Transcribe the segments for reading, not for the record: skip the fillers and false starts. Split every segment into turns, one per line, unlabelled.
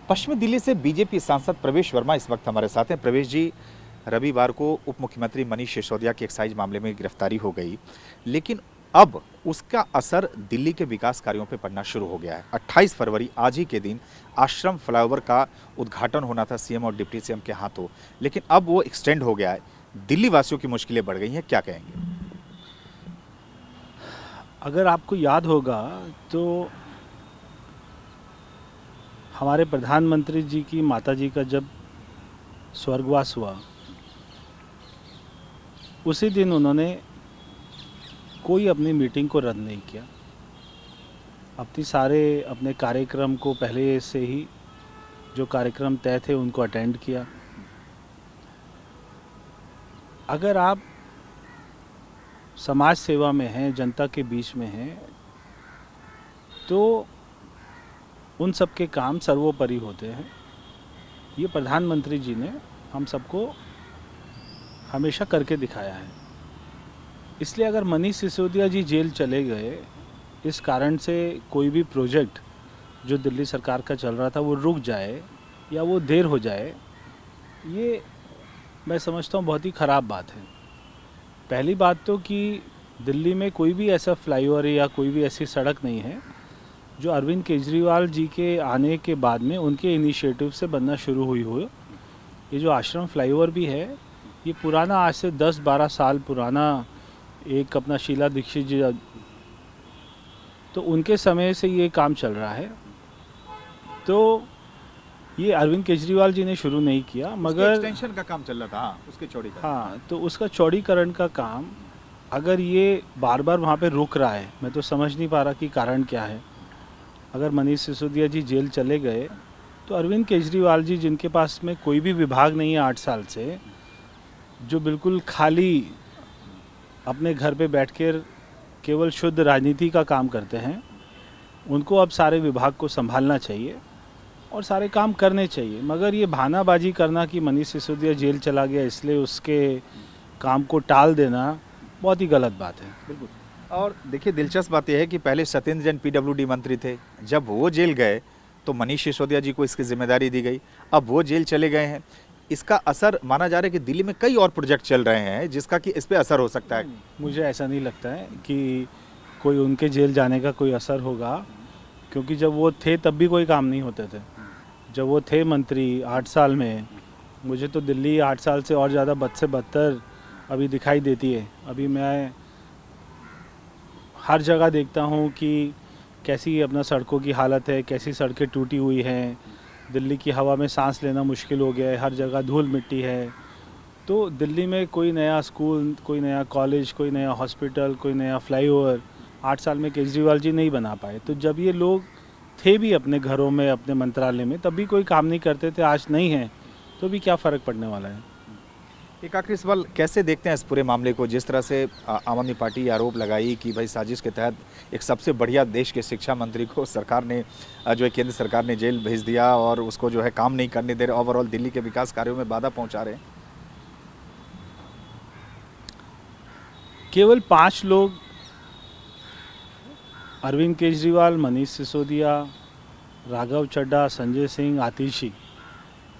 पश्चिमी दिल्ली से बीजेपी सांसद प्रवेश वर्मा इस वक्त हमारे साथ हैं। प्रवेश जी, रविवार को उप मुख्यमंत्री मनीष सिसोदिया की एक्साइज मामले में गिरफ्तारी हो गई, लेकिन अब उसका असर दिल्ली के विकास कार्यों पर पड़ना शुरू हो गया है। 28 फरवरी आज ही के दिन आश्रम फ्लाईओवर का उद्घाटन होना था सीएम और डिप्टी सीएम के हाथों, लेकिन अब वो एक्सटेंड हो गया है। दिल्ली वासियों की मुश्किलें बढ़ गई हैं, क्या कहेंगे?
अगर आपको याद होगा तो हमारे प्रधानमंत्री जी की माताजी का जब स्वर्गवास हुआ, उसी दिन उन्होंने कोई अपनी मीटिंग को रद्द नहीं किया। अपने कार्यक्रम को पहले से ही जो कार्यक्रम तय थे उनको अटेंड किया। अगर आप समाज सेवा में हैं, जनता के बीच में हैं, तो उन सब के काम सर्वोपरि होते हैं। ये प्रधानमंत्री जी ने हम सबको हमेशा करके दिखाया है। इसलिए अगर मनीष सिसोदिया जी जेल चले गए, इस कारण से कोई भी प्रोजेक्ट जो दिल्ली सरकार का चल रहा था वो रुक जाए या वो देर हो जाए, ये मैं समझता हूँ बहुत ही ख़राब बात है। पहली बात तो कि दिल्ली में कोई भी ऐसा फ्लाईओवर या कोई भी ऐसी सड़क नहीं है जो अरविंद केजरीवाल जी के आने के बाद में उनके इनिशिएटिव से बनना शुरू हुई हो। ये जो आश्रम फ्लाईओवर भी है, ये पुराना, आज से 10-12 साल पुराना एक अपना शीला दीक्षित जी, तो उनके समय से ये काम चल रहा है। तो ये अरविंद केजरीवाल जी ने शुरू नहीं किया, मगर
एक्सटेंशन का काम चल रहा था। हाँ, उसके चौड़ीकरण।
हाँ, तो उसका चौड़ीकरण का काम अगर ये बार बार वहाँ पे रुक रहा है, मैं तो समझ नहीं पा रहा कि कारण क्या है। अगर मनीष सिसोदिया जी जेल चले गए तो अरविंद केजरीवाल जी, जिनके पास में कोई भी विभाग नहीं है 8 साल से, जो बिल्कुल खाली अपने घर पे बैठकर केवल शुद्ध राजनीति का काम करते हैं, उनको अब सारे विभाग को संभालना चाहिए और सारे काम करने चाहिए। मगर ये बहानाबाजी करना कि मनीष सिसोदिया जेल चला गया इसलिए उसके काम को टाल देना बहुत ही गलत बात है।
बिल्कुल। और देखिए, दिलचस्प बात यह है कि पहले सत्येंद्र जैन पीडब्ल्यूडी मंत्री थे, जब वो जेल गए तो मनीष सिसोदिया जी को इसकी जिम्मेदारी दी गई। अब वो जेल चले गए हैं, इसका असर माना जा रहा है कि दिल्ली में कई और प्रोजेक्ट चल रहे हैं जिसका कि इस पे असर हो सकता है।
मुझे ऐसा नहीं लगता है कि कोई उनके जेल जाने का कोई असर होगा, क्योंकि जब वो थे तब भी कोई काम नहीं होते थे। जब वो थे मंत्री 8 साल में, मुझे तो दिल्ली 8 साल से और ज़्यादा बद से बदतर अभी दिखाई देती है। अभी मैं हर जगह देखता हूँ कि कैसी अपना सड़कों की हालत है, कैसी सड़कें टूटी हुई हैं। दिल्ली की हवा में सांस लेना मुश्किल हो गया है, हर जगह धूल मिट्टी है। तो दिल्ली में कोई नया स्कूल, कोई नया कॉलेज, कोई नया हॉस्पिटल, कोई नया फ्लाईओवर 8 साल में केजरीवाल जी नहीं बना पाए। तो जब ये लोग थे भी अपने घरों में, अपने मंत्रालय में, तब भी कोई काम नहीं करते थे, आज नहीं है तो भी क्या फ़र्क पड़ने वाला है।
एक आखिरी सवाल, कैसे देखते हैं इस पूरे मामले को? जिस तरह से आम आदमी पार्टी आरोप लगाई कि भाई साजिश के तहत एक सबसे बढ़िया देश के शिक्षा मंत्री को सरकार ने, जो है केंद्र सरकार ने, जेल भेज दिया और उसको जो है काम नहीं करने दे रहे, ओवरऑल दिल्ली के विकास कार्यों में बाधा पहुंचा रहे हैं।
केवल 5 लोग, अरविंद केजरीवाल, मनीष सिसोदिया, राघव चड्ढा, संजय सिंह, आतिशी,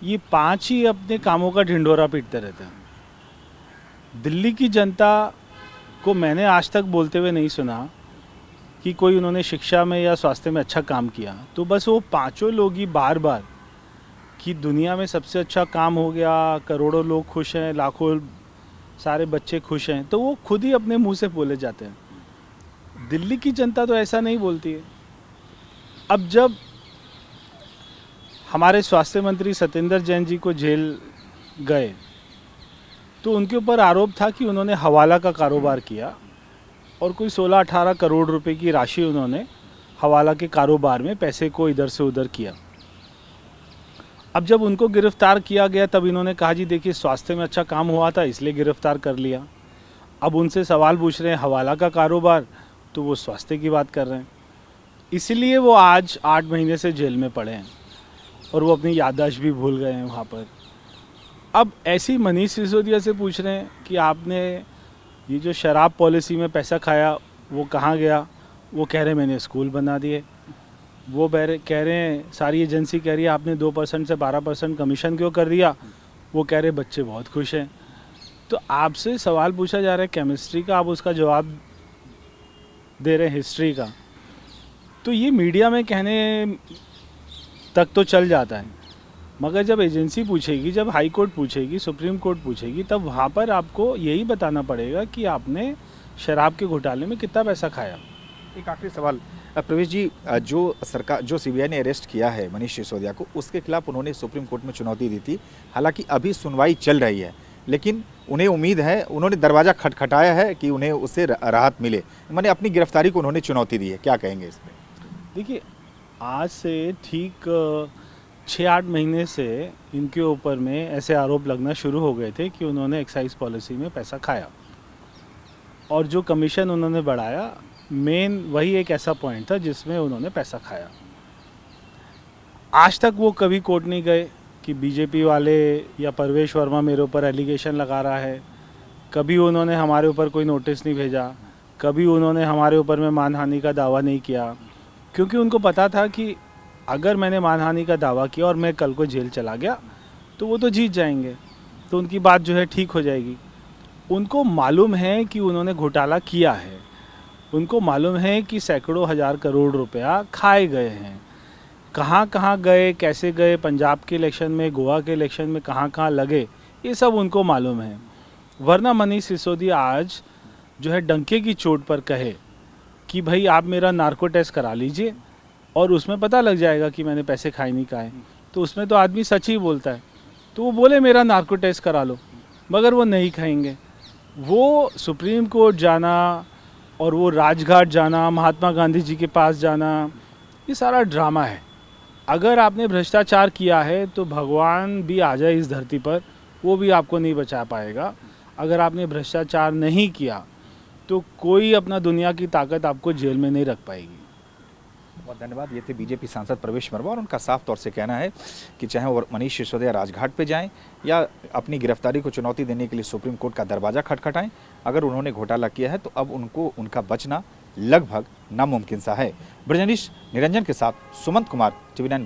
ये 5 ही अपने कामों का ढिंढोरा पीटते रहते हैं। दिल्ली की जनता को मैंने आज तक बोलते हुए नहीं सुना कि कोई उन्होंने शिक्षा में या स्वास्थ्य में अच्छा काम किया। तो बस वो 5 लोग ही बार बार कि दुनिया में सबसे अच्छा काम हो गया, करोड़ों लोग खुश हैं, लाखों सारे बच्चे खुश हैं, तो वो खुद ही अपने मुंह से बोले जाते हैं। दिल्ली की जनता तो ऐसा नहीं बोलती है। अब जब हमारे स्वास्थ्य मंत्री सत्येंद्र जैन जी को जेल गए तो उनके ऊपर आरोप था कि उन्होंने हवाला का कारोबार किया और कोई 16-18 करोड़ रुपए की राशि उन्होंने हवाला के कारोबार में पैसे को इधर से उधर किया। अब जब उनको गिरफ्तार किया गया तब इन्होंने कहा जी देखिए, स्वास्थ्य में अच्छा काम हुआ था इसलिए गिरफ्तार कर लिया। अब उनसे सवाल पूछ रहे हैं हवाला का कारोबार, तो वो स्वास्थ्य की बात कर रहे हैं। इसलिए वो आज 8 महीने से जेल में पड़े हैं और वो अपनी याददाश्त भी भूल गए हैं वहाँ पर। अब ऐसी मनीष सिसोदिया से पूछ रहे हैं कि आपने ये जो शराब पॉलिसी में पैसा खाया वो कहाँ गया? वो कह रहे मैंने स्कूल बना दिए। वो कह रहे हैं, सारी एजेंसी कह रही है आपने 2% से 12% कमीशन क्यों कर दिया, वो कह रहे बच्चे बहुत खुश हैं। तो आपसे सवाल पूछा जा रहा है केमिस्ट्री का, आप उसका जवाब दे रहे हैं हिस्ट्री का। तो ये मीडिया में कहने तक तो चल जाता है, मगर जब एजेंसी पूछेगी, जब हाई कोर्ट पूछेगी, सुप्रीम कोर्ट पूछेगी, तब वहाँ पर आपको यही बताना पड़ेगा कि आपने शराब के घोटाले में कितना पैसा खाया।
एक आखिरी सवाल प्रवेश जी, जो सीबीआई ने अरेस्ट किया है मनीष सिसोदिया को, उसके खिलाफ उन्होंने सुप्रीम कोर्ट में चुनौती दी थी। हालांकि अभी सुनवाई चल रही है, लेकिन उन्हें उम्मीद है, उन्होंने दरवाज़ा खटखटाया है कि उन्हें उससे राहत मिले। मैंने अपनी गिरफ्तारी को उन्होंने चुनौती दी है, क्या कहेंगे इसमें?
देखिए, आज से ठीक 6-8 महीने से इनके ऊपर में ऐसे आरोप लगना शुरू हो गए थे कि उन्होंने एक्साइज पॉलिसी में पैसा खाया, और जो कमीशन उन्होंने बढ़ाया, मेन वही एक ऐसा पॉइंट था जिसमें उन्होंने पैसा खाया। आज तक वो कभी कोर्ट नहीं गए कि बीजेपी वाले या परवेश वर्मा मेरे ऊपर एलिगेशन लगा रहा है। कभी उन्होंने हमारे ऊपर कोई नोटिस नहीं भेजा, कभी उन्होंने हमारे ऊपर में मानहानि का दावा नहीं किया, क्योंकि उनको पता था कि अगर मैंने मानहानि का दावा किया और मैं कल को जेल चला गया तो वो तो जीत जाएंगे, तो उनकी बात जो है ठीक हो जाएगी। उनको मालूम है कि उन्होंने घोटाला किया है, उनको मालूम है कि सैकड़ों हज़ार करोड़ रुपया खाए गए हैं। कहाँ कहाँ गए, कैसे गए, पंजाब के इलेक्शन में, गोवा के इलेक्शन में कहाँ कहाँ लगे, ये सब उनको मालूम है। वरना मनीष सिसोदिया आज जो है डंके की चोट पर कहे कि भाई आप मेरा नार्को टेस्ट करा लीजिए और उसमें पता लग जाएगा कि मैंने पैसे खाए नहीं खाए, तो उसमें तो आदमी सच ही बोलता है। तो वो बोले मेरा नार्को टेस्ट करा लो, मगर वो नहीं खाएंगे। वो सुप्रीम कोर्ट जाना और वो राजघाट जाना, महात्मा गांधी जी के पास जाना, ये सारा ड्रामा है। अगर आपने भ्रष्टाचार किया है तो भगवान भी आ जाए इस धरती पर, वो भी आपको नहीं बचा पाएगा। अगर आपने भ्रष्टाचार नहीं किया तो कोई अपना दुनिया की ताकत आपको जेल में नहीं रख पाएगी।
बहुत धन्यवाद। ये थे बीजेपी सांसद प्रवेश वर्मा, और उनका साफ तौर से कहना है कि चाहे वो मनीष सिसोदिया राजघाट पे जाएं या अपनी गिरफ्तारी को चुनौती देने के लिए सुप्रीम कोर्ट का दरवाज़ा खटखटाएं, अगर उन्होंने घोटाला किया है तो अब उनको उनका बचना लगभग नामुमकिन सा है। ब्रजनीश निरंजन के साथ सुमंत कुमार, TV9।